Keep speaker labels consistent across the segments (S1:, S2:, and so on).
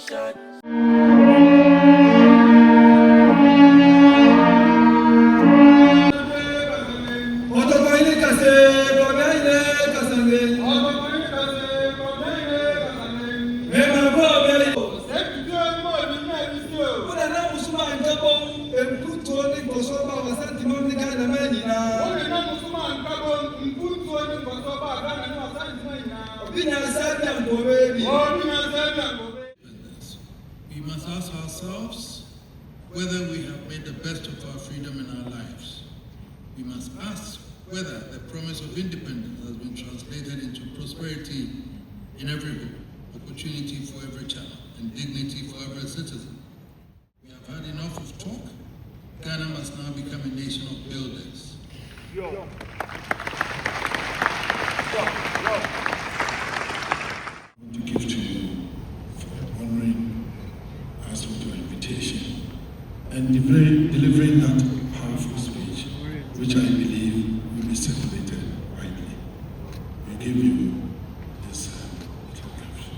S1: We must ask ourselves whether we have made the best of our freedom in our lives. We must ask whether the promise of independence has been translated into prosperity in every home, opportunity for every child, and dignity for every citizen. We have had enough of talk. Ghana must now become a nation of builders. I want to give to you for honoring us with your invitation and delivering that powerful speech, which I believe will be circulated widely. We give you this little caption.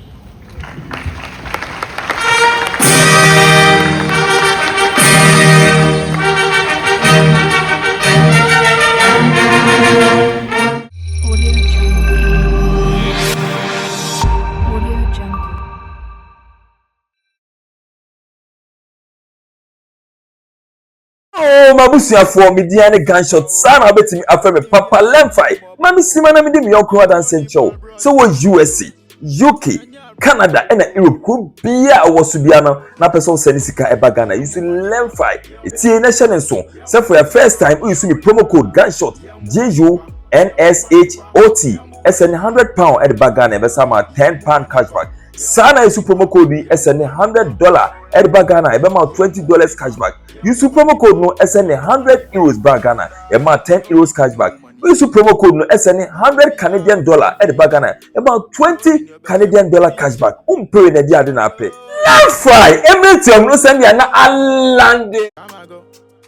S2: Oh, Mabusia for Mediane gunshot, son, I bet me after me, Papa Lemfi, Mammy Simana, me your crowd and St. Joe. So was USC, UK, Canada, and Europe could be a Wasubiana, na person Senisika Ebagana. You see Lemfi, it's a nation and so. So for your first time, you see me promo code gunshot, JUNSHOT, SN £100 at the Bagana, Besama £10 cashback. Sana use promo code SN $100 at the Bagana, about $20 cashback. Use promo code no SN €100 Bagana, about €10 cashback. Use promo code no SN $100 at the Bagana, about $20 cashback. Pay the dia na pay. Let's fly. Every time no send ya na alande.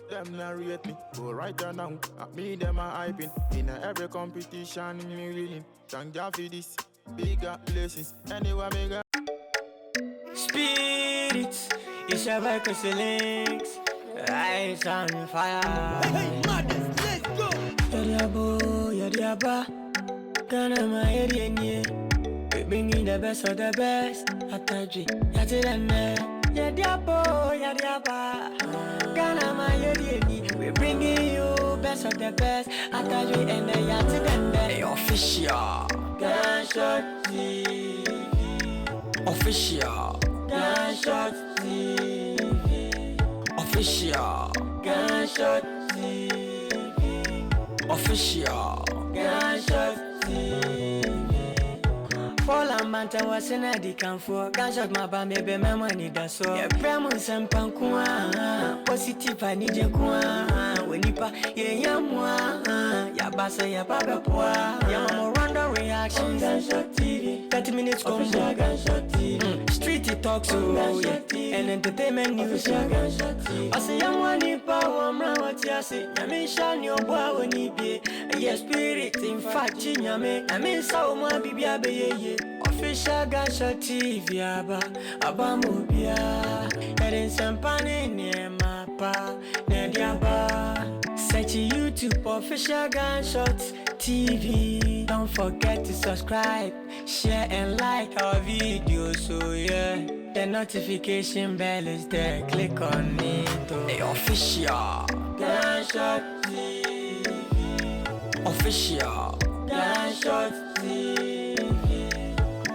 S3: Them narrate me, go right there now. At me, them are hyping. In every competition, me winning. Thank God for this. Bigger places, anywhere bigger.
S4: Spirits, it's a record links. Eyes on fire.
S5: Hey, madness, let's go.
S4: Yadiabo, yadiaba. Gana my area. We bringing the best of the best. Ataji, yatirane. Yadiabo, yadiaba. Gana my area. We bringing you best of the best. Ataji and the yatirane. Official. Gunshot TV. Official. Gunshot TV. Official. Gunshot TV. Official. Gunshot TV. Fall and Manta was in a decam for Gunshot Maba, maybe my money that's so. Yeah, Pramus and Pankua. Positive, I need your kwa. When you pa, yeah, yamwa. Yabasa, Yabapoa. Yamamo random reactions. Gunshot TV. 30 minutes combo. Gunshot TV. Street talk so. And entertainment news. Gunshot TV. I say, I'm one nipa, one what you say. Yamishan, your boy, when he be. Yes, spirit, in fact, Yame. I mean, so my baby, Official Gunshot TV, Abamubia, Eden Sampane, Mapa, Nediaba. Search YouTube Official Gunshot TV. Don't forget to subscribe, share, and like our videos. So, yeah, the notification bell is there. Click on it. The Official Gunshot TV. Official Gunshot TV.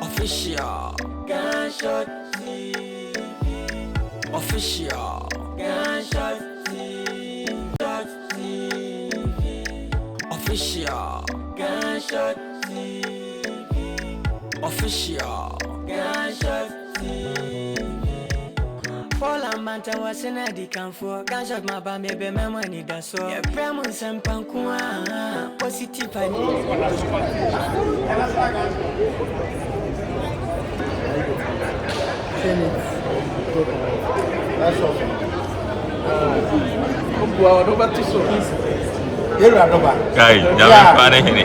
S4: Official Gunshot TV. Official Gunshot TV. Official Gunshot TV. Official Gunshot TV. Fall and Manta was in a decam for Gunshot Maba, maybe my money that's so. Yeah, Pramus and Pankua. Positive, I
S5: That's all.
S6: Guys, jangan panik ini.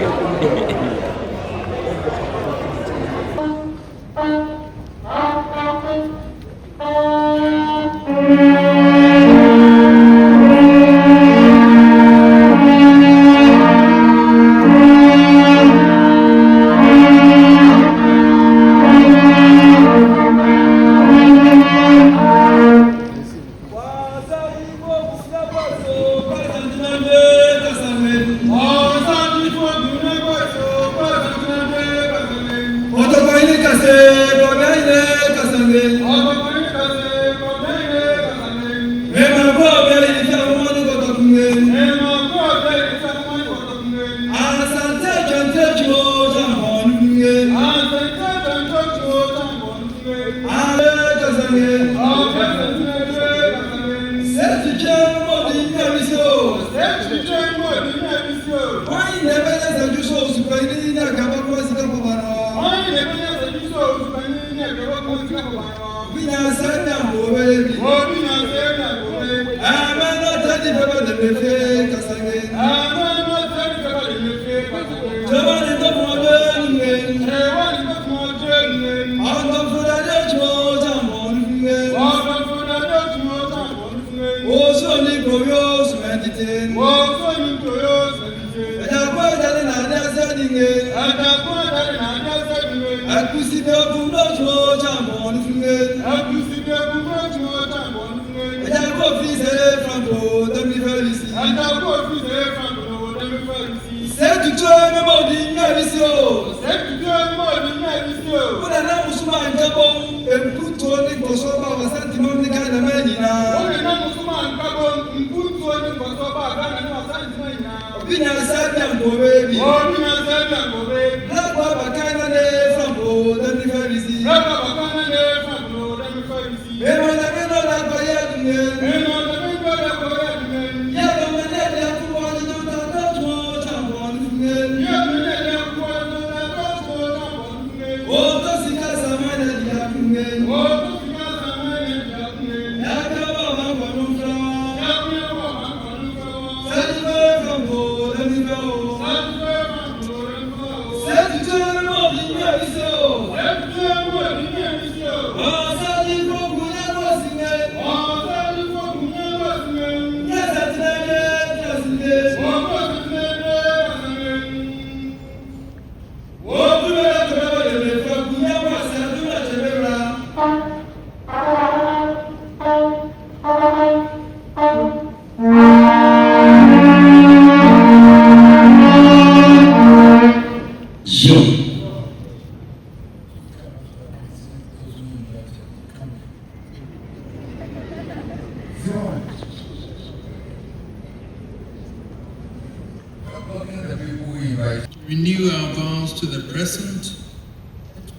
S1: Renew our vows to the present,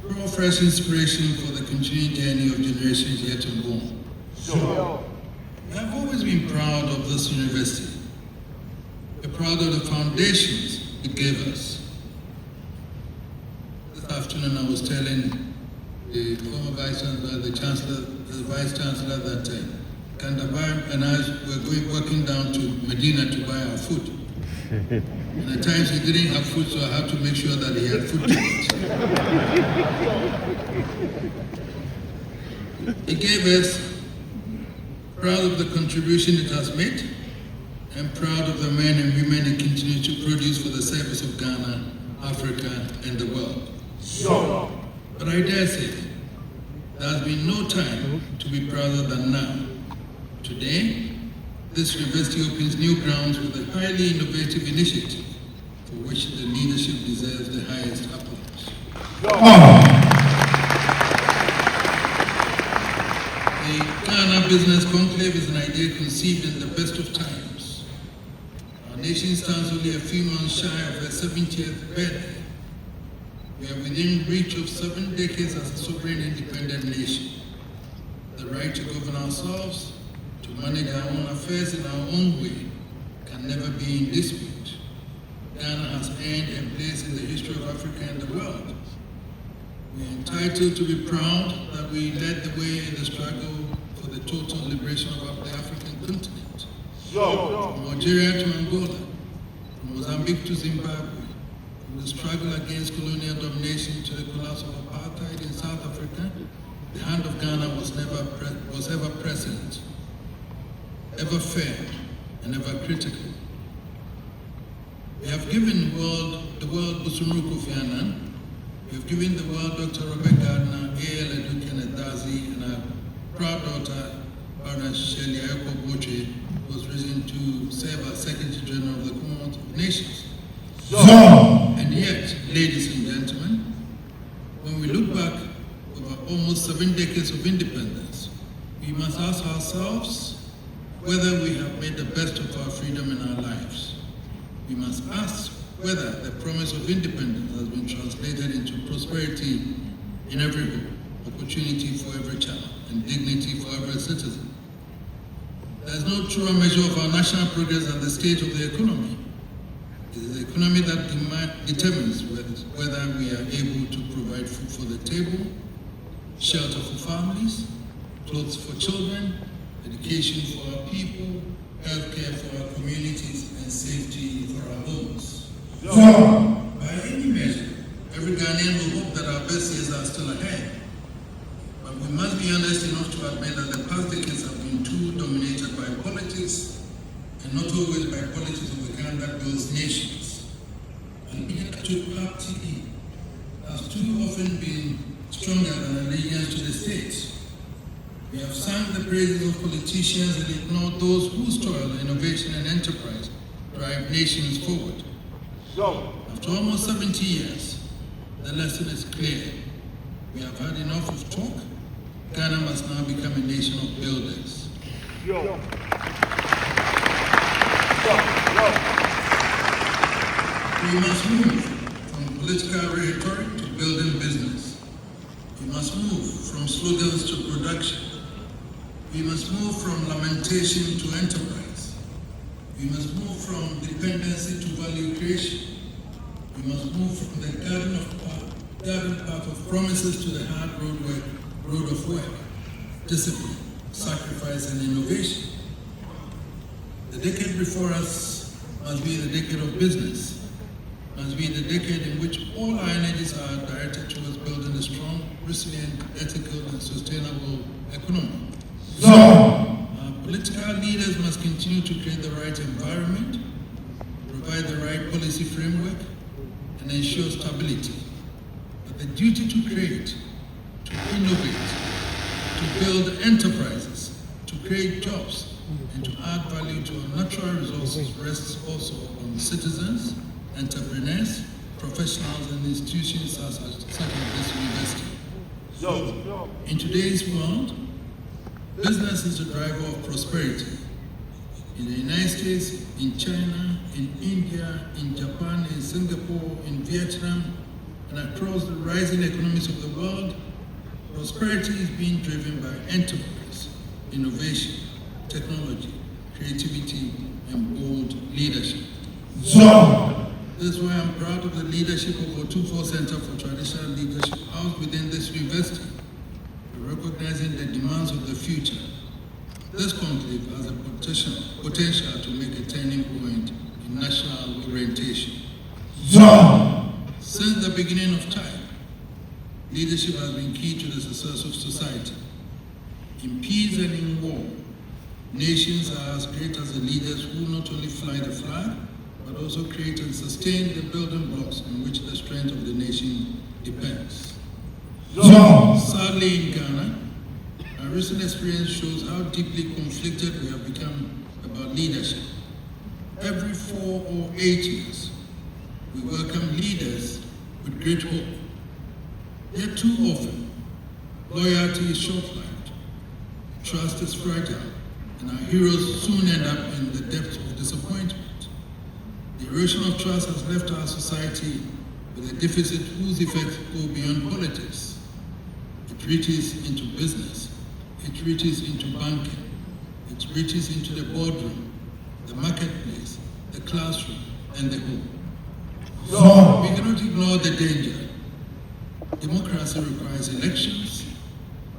S1: draw fresh inspiration for the continuing journey of generations yet unborn. We have always been proud of this university. We're proud of the foundations it gave us. This afternoon I was telling the former Vice Chancellor, the Vice Chancellor that Kandabar and I were working down to Medina to buy our food. And at times he didn't have food, so I had to make sure that he had food to eat. He gave us, proud of the contribution it has made, and proud of the men and women it continues to produce for the service of Ghana, Africa, and the world. But I dare say, there has been no time to be prouder than now. Today, this university opens new grounds with a highly innovative initiative for which the leadership deserves the highest applause. The Ghana Business Conclave is an idea conceived in the best of times. Our nation stands only a few months shy of her 70th birthday. We are within reach of 7 decades as a sovereign independent nation. The right to govern ourselves, to manage our own affairs in our own way, can never be in dispute. Ghana has earned a place in the history of Africa and the world. We are entitled to be proud that we led the way in the struggle for the total liberation of the African continent. From Algeria to Angola, from Mozambique to Zimbabwe, from the struggle against colonial domination to the collapse of apartheid in South Africa, the hand of Ghana was ever present, ever fair, and ever critical. We have given the world Busumru Kofi Annan. We have given the world Dr. Robert Gardner, A.L. Edu Kenneth Dazi, and our proud daughter, Baroness Shirley Ayoko Boche, who was risen to serve as Secretary General of the Commonwealth of Nations. And yet, ladies and gentlemen, when we look back over almost 7 decades of independence, we must ask ourselves whether we have made the best of our freedom in our lives. We must ask whether the promise of independence has been translated into prosperity in every home, opportunity for every child, and dignity for every citizen. There is no truer measure of our national progress than the state of the economy. It is the economy that determines whether we are able to provide food for the table, shelter for families, clothes for children, education for our people, healthcare for our communities, and safety for our homes. By any measure, Every Ghanaian will hope that our best years are still ahead. But we must be honest enough to admit that the past decades have been too dominated by politics, and not always by politics of the kind that builds nations. And TutuII has too often been stronger than allegiance to the state. We have sung the praises of politicians and ignored those whose toil, innovation, and enterprise drive nations forward. After almost 70 years, the lesson is clear. We have had enough of talk. Ghana must now become a nation of builders. We must move from political rhetoric to building business. We must move from slogans to production. We must move from lamentation to enterprise. We must move from dependency to value creation. We must move from the garden path of promises to the hard road of work, discipline, sacrifice, and innovation. The decade before us must be the decade of business, must be the decade in which all our energies are directed towards building a strong, resilient, ethical, and sustainable economy. Our political leaders must continue to create the right environment, provide the right policy framework, and ensure stability. But the duty to create, to innovate, to build enterprises, to create jobs, and to add value to our natural resources rests also on citizens, entrepreneurs, professionals, and institutions such as this university. In today's world, business is the driver of prosperity. In the United States, in China, in India, in Japan, in Singapore, in Vietnam, and across the rising economies of the world, prosperity is being driven by enterprise, innovation, technology, creativity, and bold leadership. This is why I'm proud of the leadership of Otumfuo Center for Traditional Leadership housed within this university, recognizing the demands of the future. This conclave has a potential to make a turning point in national orientation. Since the beginning of time, leadership has been key to the success of society. In peace and in war, nations are as great as the leaders who not only fly the flag, but also create and sustain the building blocks on which the strength of the nation depends. Sadly, in Ghana, our recent experience shows how deeply conflicted we have become about leadership. Every 4 or 8 years, we welcome leaders with great hope. Yet too often, loyalty is short-lived, trust is fragile, and our heroes soon end up in the depths of disappointment. The erosion of trust has left our society with a deficit whose effects go beyond politics. It reaches into business, it reaches into banking, it reaches into the boardroom, the marketplace, the classroom, and the home. We cannot ignore the danger. Democracy requires elections,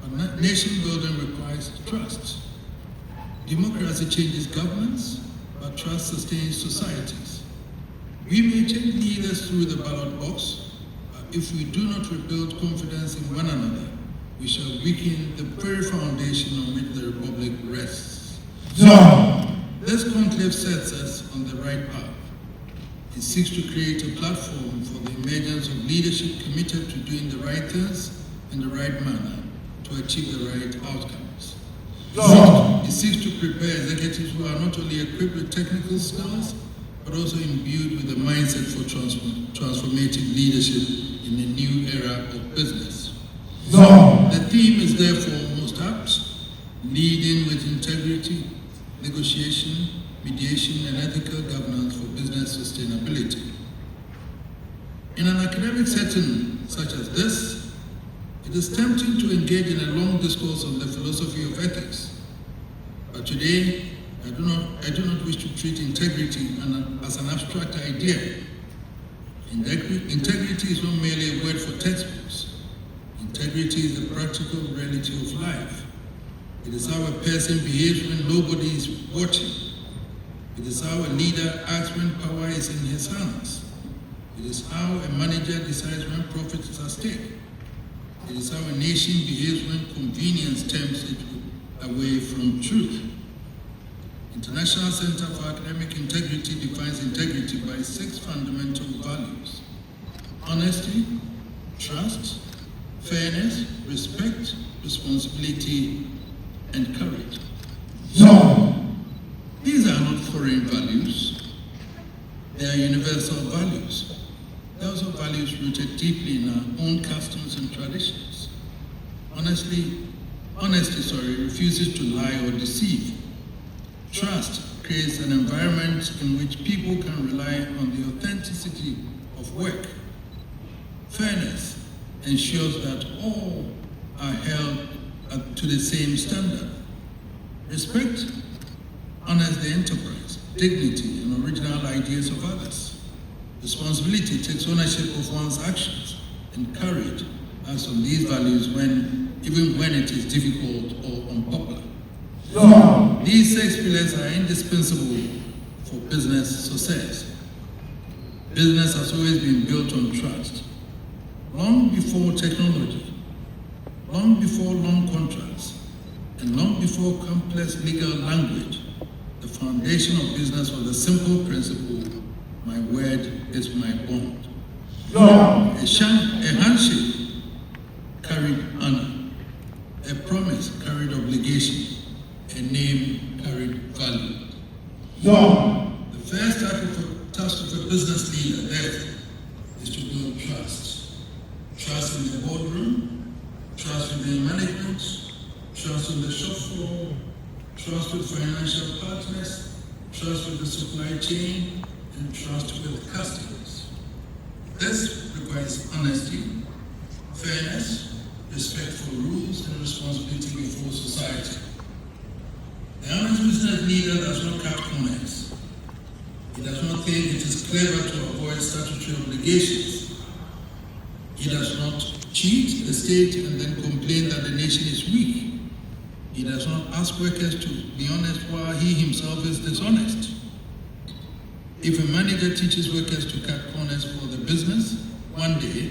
S1: but nation building requires trust. Democracy changes governments, but trust sustains societies. We may change leaders through the ballot box, but if we do not rebuild confidence in one another, we shall weaken the very foundation on which the Republic rests. This conclave sets us on the right path. It seeks to create a platform for the emergence of leadership committed to doing the right things in the right manner to achieve the right outcomes. It seeks to prepare executives who are not only equipped with technical skills, but also imbued with the mindset for transformative leadership in a new era of business. The theme is therefore most apt: leading with integrity, negotiation, mediation, and ethical governance for business sustainability. In an academic setting such as this, it is tempting to engage in a long discourse on the philosophy of ethics. But today, I do not wish to treat integrity as an abstract idea. Integrity is not merely a word for textbooks. Integrity is the practical reality of life. It is how a person behaves when nobody is watching. It is how a leader acts when power is in his hands. It is how a manager decides when profit is at stake. It is how a nation behaves when convenience tempts it away from truth. International Center for Academic Integrity defines integrity by 6 fundamental values: honesty, trust, fairness, respect, responsibility, and courage. These are not foreign values. They are universal values. They are also values rooted deeply in our own customs and traditions. Honesty refuses to lie or deceive. Trust creates an environment in which people can rely on the authenticity of work. Fairness ensures that all are held to the same standard. Respect honors the enterprise, dignity, and original ideas of others. Responsibility takes ownership of one's actions, and courage acts on these values even when it is difficult or unpopular. These 6 pillars are indispensable for business success. Business has always been built on trust. Long before technology, long before long contracts, and long before complex legal language, the foundation of business was the simple principle: my word is my bond. A handshake carried honor, a promise carried obligation, a name carried value. The first task of a business leader, therefore, is to build trust. Trust in the boardroom, trust within management, trust on the shop floor, trust with financial partners, trust with the supply chain, and trust with customers. This requires honesty, fairness, respect for rules, and responsibility before society. The honest business leader does not cut corners. He does not think it is clever to avoid statutory obligations. He does not cheat the state and then complain that the nation is weak. He does not ask workers to be honest while he himself is dishonest. If a manager teaches workers to cut corners for the business, one day,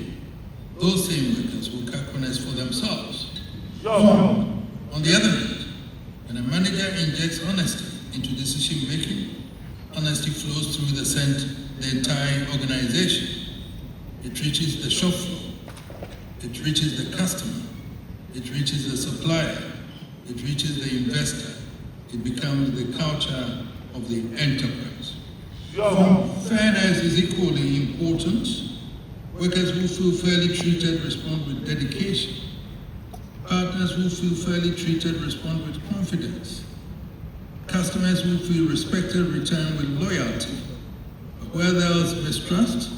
S1: those same workers will cut corners for themselves. On the other hand, when a manager injects honesty into decision making, honesty flows through the entire organization. It reaches the shop floor, it reaches the customer, it reaches the supplier, it reaches the investor. It becomes the culture of the enterprise. Fairness is equally important. Workers who feel fairly treated respond with dedication. Partners who feel fairly treated respond with confidence. Customers who feel respected return with loyalty. But where there is mistrust,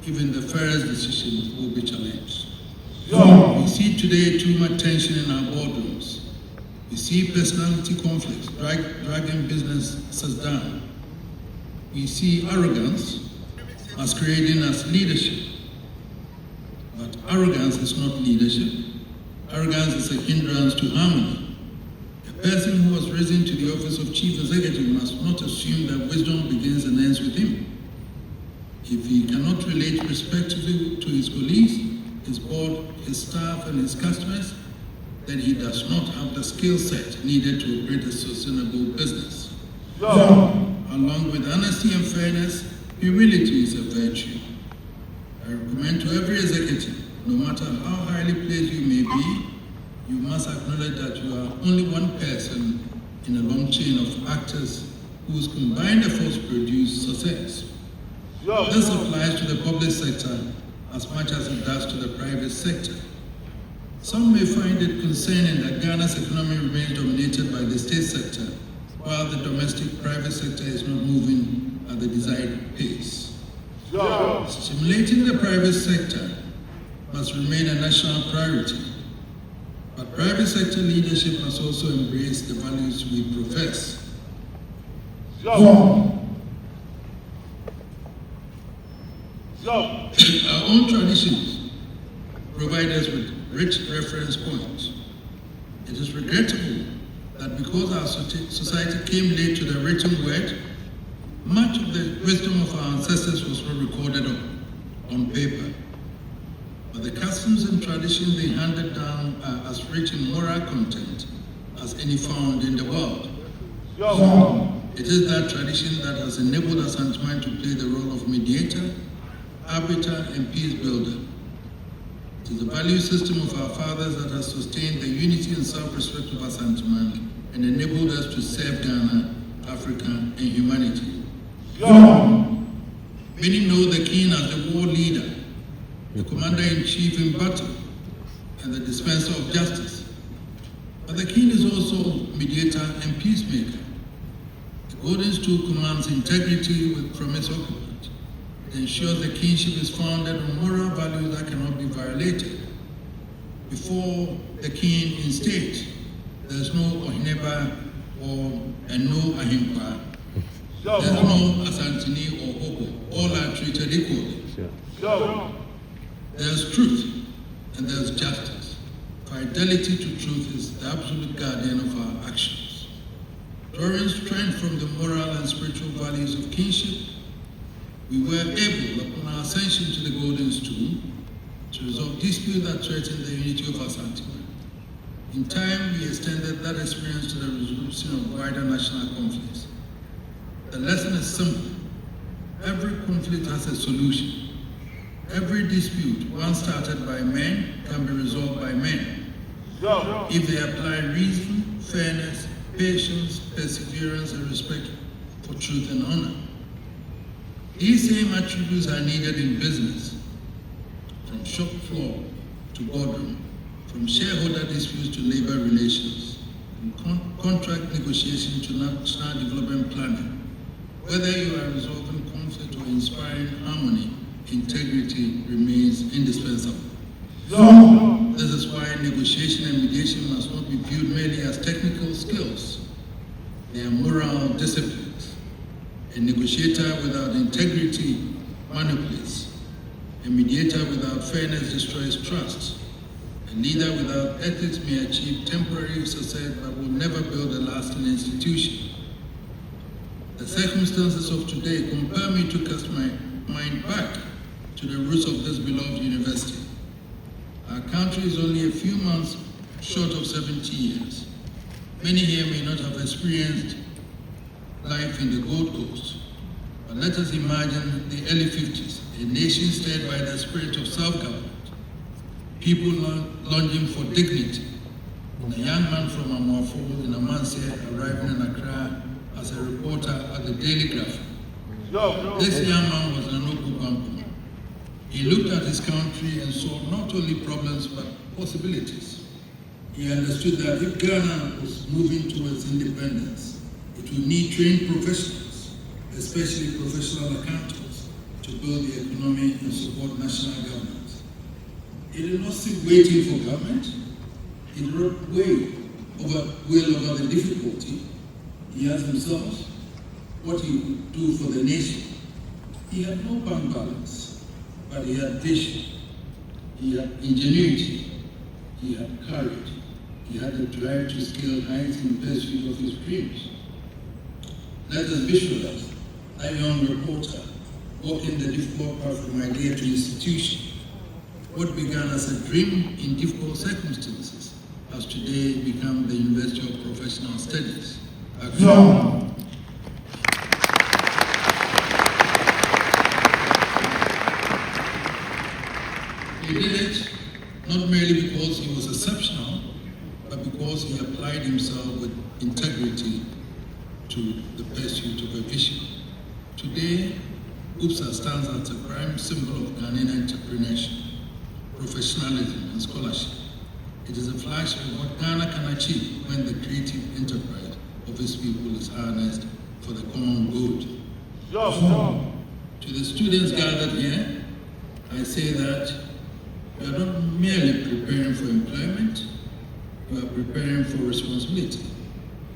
S1: even the fairest decisions will be challenged. We see today too much tension in our boardrooms. We see personality conflicts dragging businesses down. We see arrogance masquerading as leadership. But arrogance is not leadership. Arrogance is a hindrance to harmony. A person who has risen to the office of chief executive must not assume that wisdom begins and ends with him. If he cannot relate respectfully to his colleagues, his board, his staff, and his customers, then he does not have the skill set needed to operate a sustainable business. Along with honesty and fairness, humility is a virtue. I recommend to every executive, no matter how highly placed you may be, you must acknowledge that you are only one person in a long chain of actors whose combined efforts produce success. This applies to the public sector as much as it does to the private sector. Some may find it concerning that Ghana's economy remains dominated by the state sector, while the domestic private sector is not moving at the desired pace. Stimulating the private sector must remain a national priority, but private sector leadership must also embrace the values we profess. Our own traditions provide us with rich reference points. It is regrettable that because our society came late to the written word, much of the wisdom of our ancestors was not recorded on. on paper. But the customs and traditions they handed down are as rich in moral content as any found in the world. It is that tradition that has enabled Asantewaan to play the role of mediator, arbiter, and peace builder. It is the value system of our fathers that has sustained the unity and self-respect of Asantewaan and enabled us to serve Ghana, Africa, and humanity. Many know the king as the war leader, the commander-in-chief in battle, and the dispenser of justice. But the king is also mediator and peacemaker. The golden stool commands integrity from its occupant. It ensures the kingship is founded on moral values that cannot be violated. Before the king in state, there is no Ohineba and no Ahimpa. There is no Asantini or Obo. All are treated equally. There is truth and there is justice. Fidelity to truth is the absolute guardian of our actions. Drawing strength from the moral and spiritual values of kingship, we were able, upon our ascension to the golden stool, to resolve disputes that threatened the unity of Asantewaan. In time, we extended that experience to the resolution of wider national conflicts. The lesson is simple. Every conflict has a solution. Every dispute, once started by men, can be resolved by men. If they apply reason, fairness, patience, perseverance, and respect for truth and honor. These same attributes are needed in business, from shop floor to boardroom, from shareholder disputes to labor relations, from contract negotiation to national development planning. Whether you are resolving conflict or inspiring harmony, integrity remains indispensable. This is why negotiation and mediation must not be viewed merely as technical skills. They are moral disciplines. A negotiator without integrity manipulates. A mediator without fairness destroys trust. A leader without ethics may achieve temporary success but will never build a lasting institution. The circumstances of today compel me to cast my mind back to the roots of this beloved university. Our country is only a few months short of 70 years. Many here may not have experienced life in the Gold Coast, but let us imagine the early 50s, a nation stirred by the spirit of self-government, people longing for dignity, and a young man from Amwafo in Amanse arriving in Accra as a reporter at the Daily Graphic. This young man was Nanoku Bampo. He looked at his country and saw not only problems but possibilities. He understood that if Ghana was moving towards independence, it would need trained professionals, especially professional accountants, to build the economy and support national governance. He did not sit waiting for government. He did not weigh over the difficulty. He asked himself what he would do for the nation. He had no bank balance, but he had vision. He had ingenuity. He had courage. He had the drive to scale heights in pursuit of his dreams. Let us visualize a young reporter walking the difficult path from idea to institution. What began as a dream in difficult circumstances has today become the University of Professional Studies. He did it not merely because he was exceptional, but because he applied himself with integrity to the pursuit of a vision. Today, UPSA stands as a prime symbol of Ghanaian entrepreneurship, professionalism, and scholarship. It is a flash of what Ghana can achieve when the creative enterprise of its people is harnessed for the common good. To the students gathered here, I say that you are not merely preparing for employment, you are preparing for responsibility.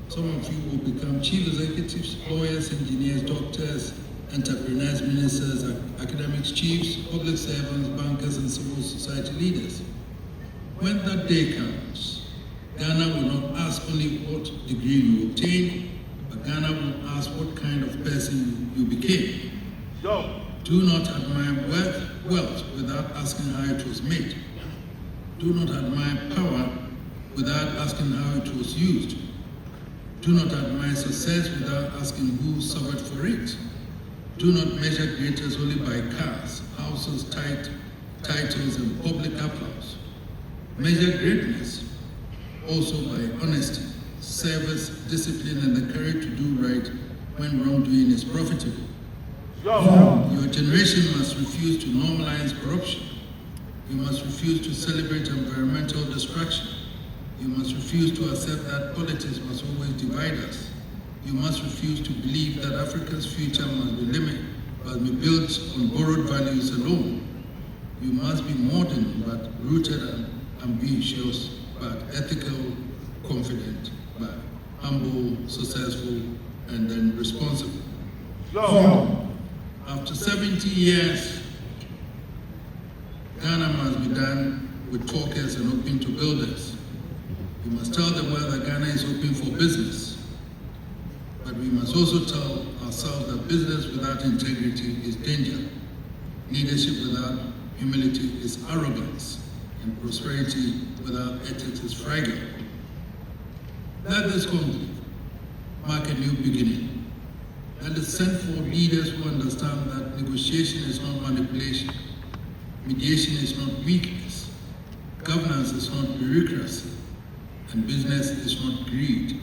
S1: Some of you will become chief executives, lawyers, engineers, doctors, entrepreneurs, ministers, academics, chiefs, public servants, bankers, and civil society leaders. When that day comes, Ghana will not ask only what degree you obtained, but Ghana will ask what kind of person you became. Do not admire wealth wealth without asking how it was made. Do not admire power without asking how it was used. Do not admire success without asking who suffered for it. Do not measure greatness only by cars, houses, titles, and public applause. Measure greatness also by honesty, service, discipline, and the courage to do right when wrongdoing is profitable. Your generation must refuse to normalize corruption. You must refuse to celebrate environmental destruction. You must refuse to accept that politics must always divide us. You must refuse to believe that Africa's future must be built on borrowed values alone. You must be modern but rooted and ambitious, but ethical, confident, but humble, successful, and then responsible. After 70 years, Ghana must be done with talkers and open to builders. We must tell the world that Ghana is open for business. But we must also tell ourselves that business without integrity is danger. Leadership without humility is arrogance. And prosperity without ethics is fragile. Let this conflict mark a new beginning. Let us send for leaders who understand that negotiation is not manipulation. Mediation is not weakness. Governance is not bureaucracy. And business is not greed.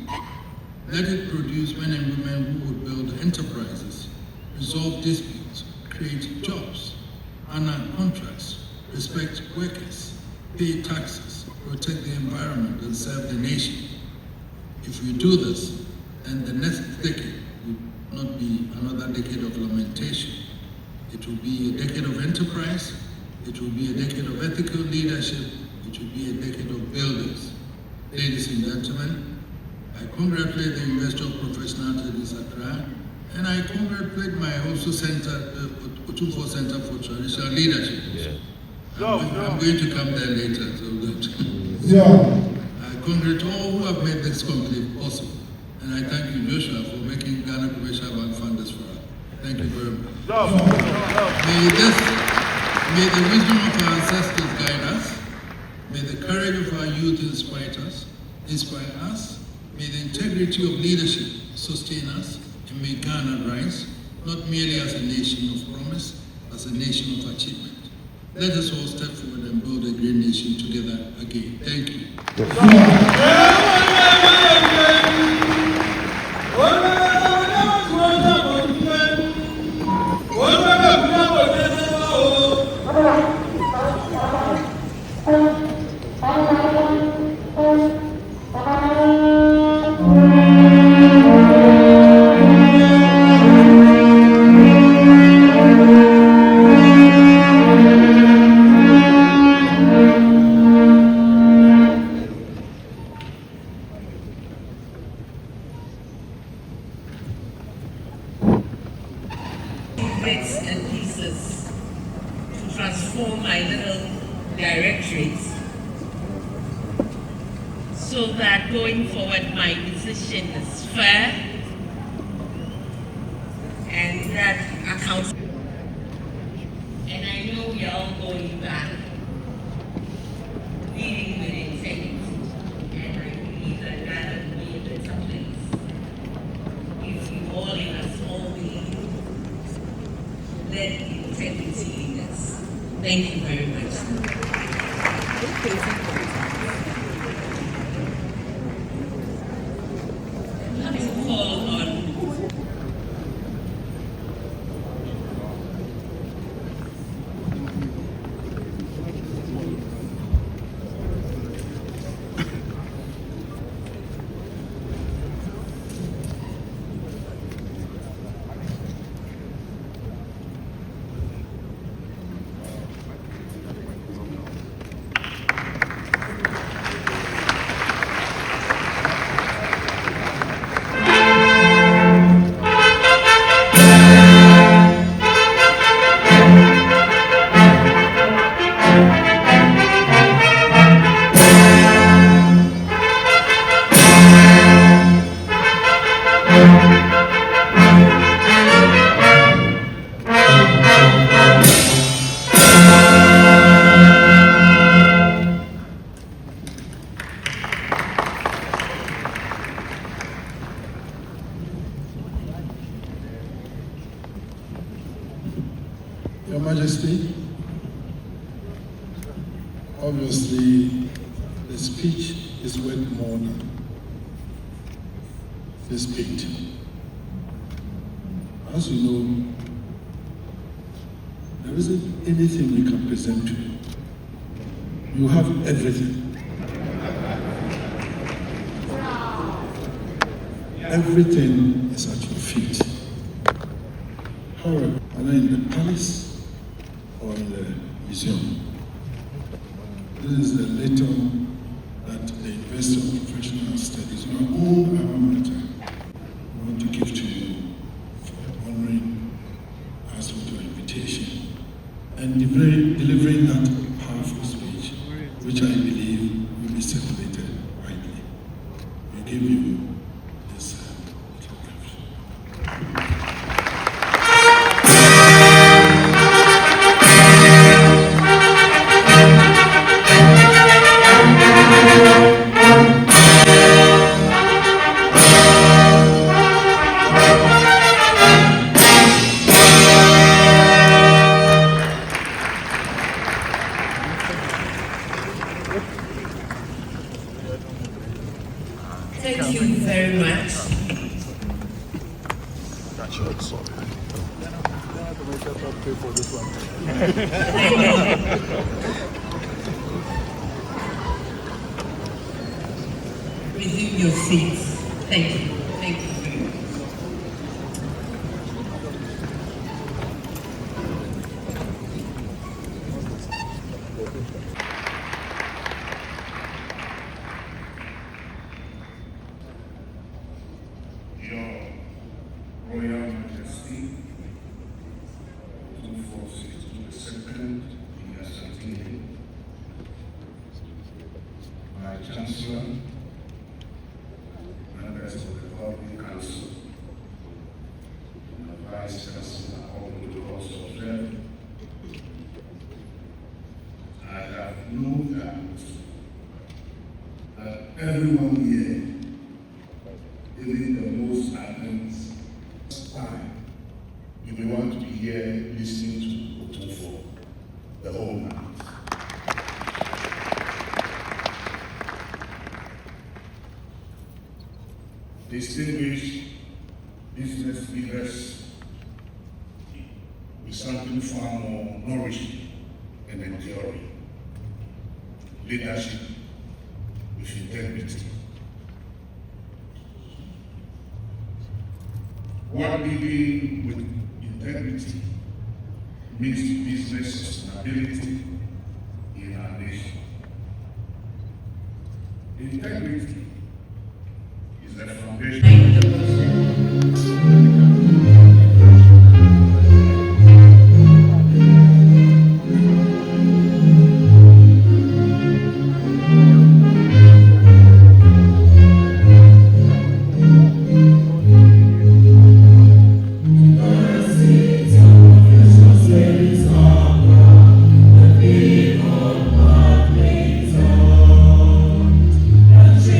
S1: Let it produce men and women who would build enterprises, resolve disputes, create jobs, honor contracts, respect workers, pay taxes, protect the environment, and serve the nation. If we do this, then the next decade will not be another decade of lamentation. It will be a decade of enterprise. It will be a decade of ethical leadership. It will be a decade of builders. Ladies and gentlemen, I congratulate the University of Professional Studies Accra, and I congratulate my Otumfuo Center for Traditional Leadership.
S6: Yeah.
S1: I'm going to come there later, so good. I congratulate all who have made this conclave possible, and I thank you, Joshua, for making Ghana Commercial Bank fund this for us. Thank you very much. May the wisdom of our ancestors guide us. May the courage of our youth inspire us. May the integrity of leadership sustain us, and may Ghana rise, not merely as a nation of promise, as a nation of achievement. Let us all step forward and build a great nation together again. Thank you.
S7: Bits and pieces to transform my little directorates so that going forward my decision is fair and that accounts. And I know we are all going back, leading with integrity, and I believe that Ghana will be a better place if we all in a small way let integrity lead us. Thank you very much. I'd like to call on
S1: Obviously, the speech is worth more than the speech. As you know, there isn't anything we can present to you. You have everything. Everything is at your feet. However, whether in the palace or in the museum, this is the little that the University of Professional Studies, your own alma mater, we want to give to you for honoring us with your invitation and delivering that powerful speech, which I believe will be circulated widely. We give you this little gift.
S7: Thank you very much. Resume your seats. Thank you. Thank you very much.
S8: Your Royal Majesty, Otumfuo II, Osei, my Chancellor, members of the Public Council, and the Vice Chancellor, all the laws observed, I have no doubt that everyone here, even the most ardent time, you may want to be here listening to Otumfuo the whole night. Distinguished business leaders with something far more nourishing and enduring. Leadership with integrity. While leading with integrity means business sustainability in our nation. Integrity is the foundation.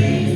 S7: Dreams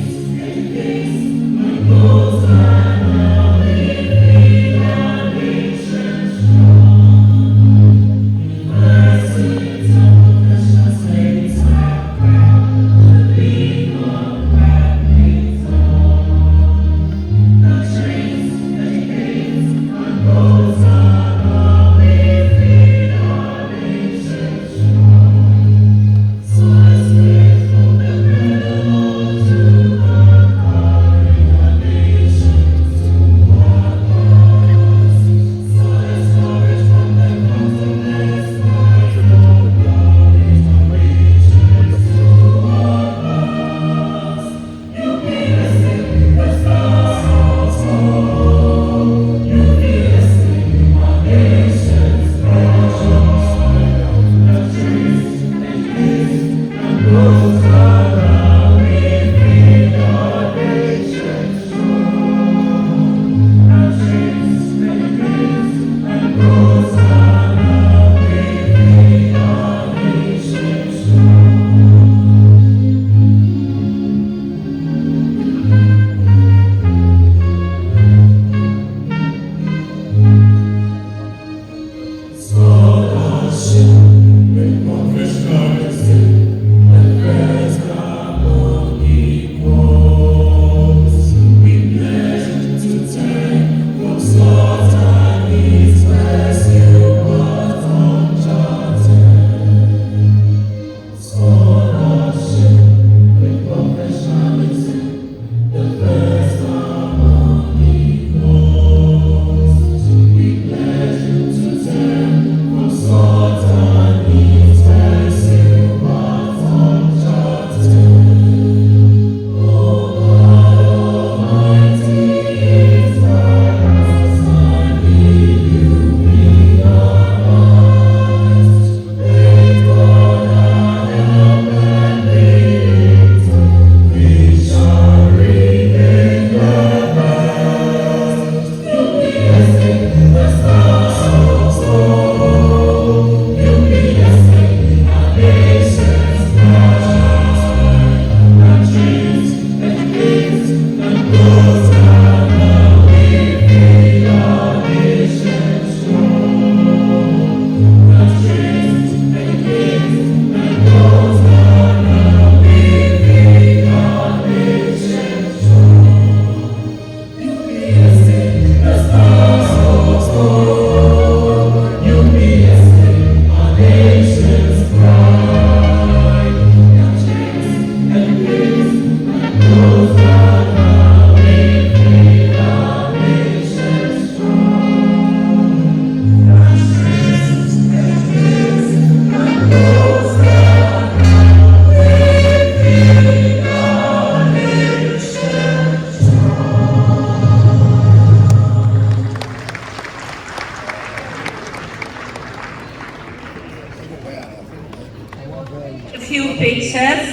S7: few pictures,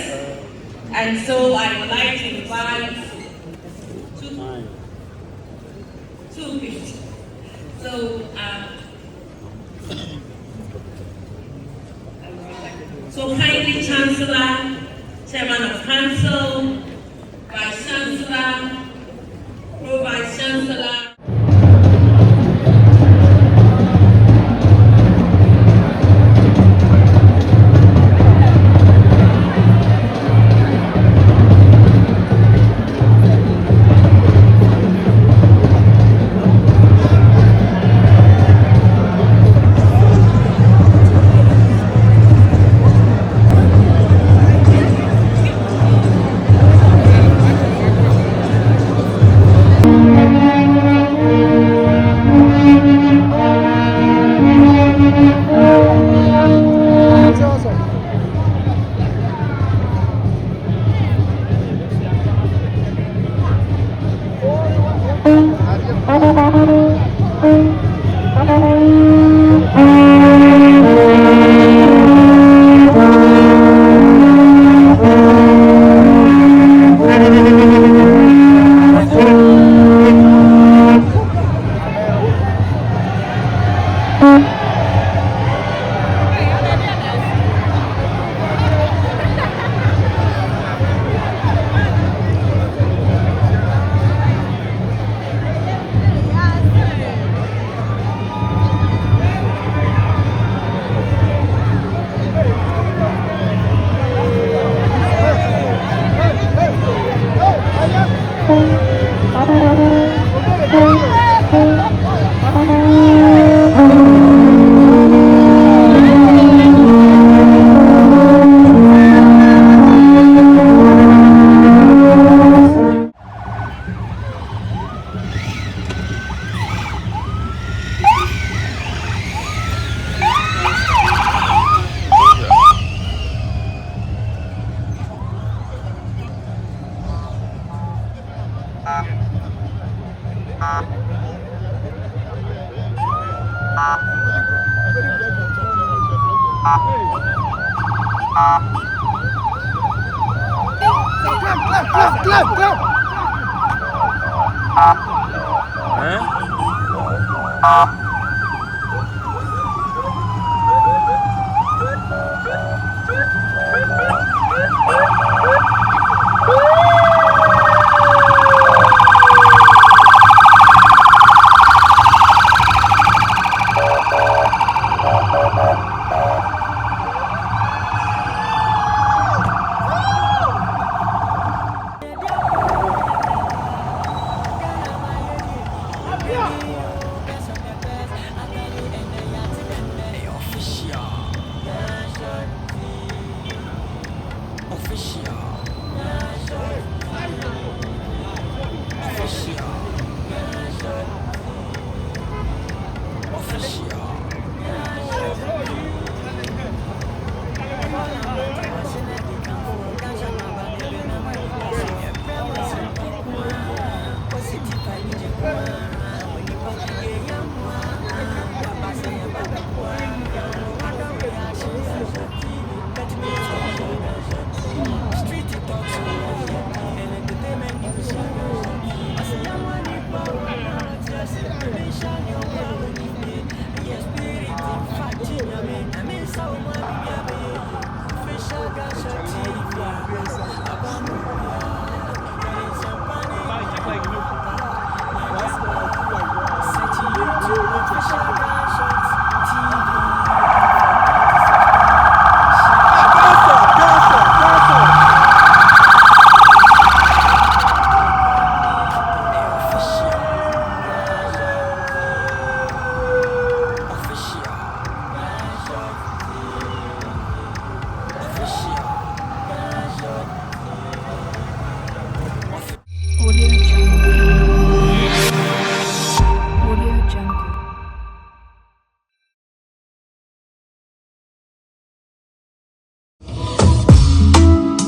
S7: and so I would like to invite two pictures. So kindly Chancellor, Chairman of Council, Vice Chancellor, Pro-Vice Chancellor.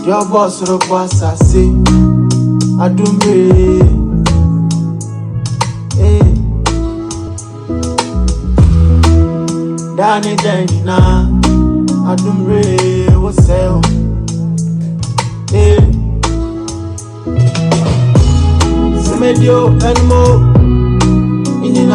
S3: Your boss, the boss, I say, I do me. Danny, Danny, I do me. What's up? Semedio and more in an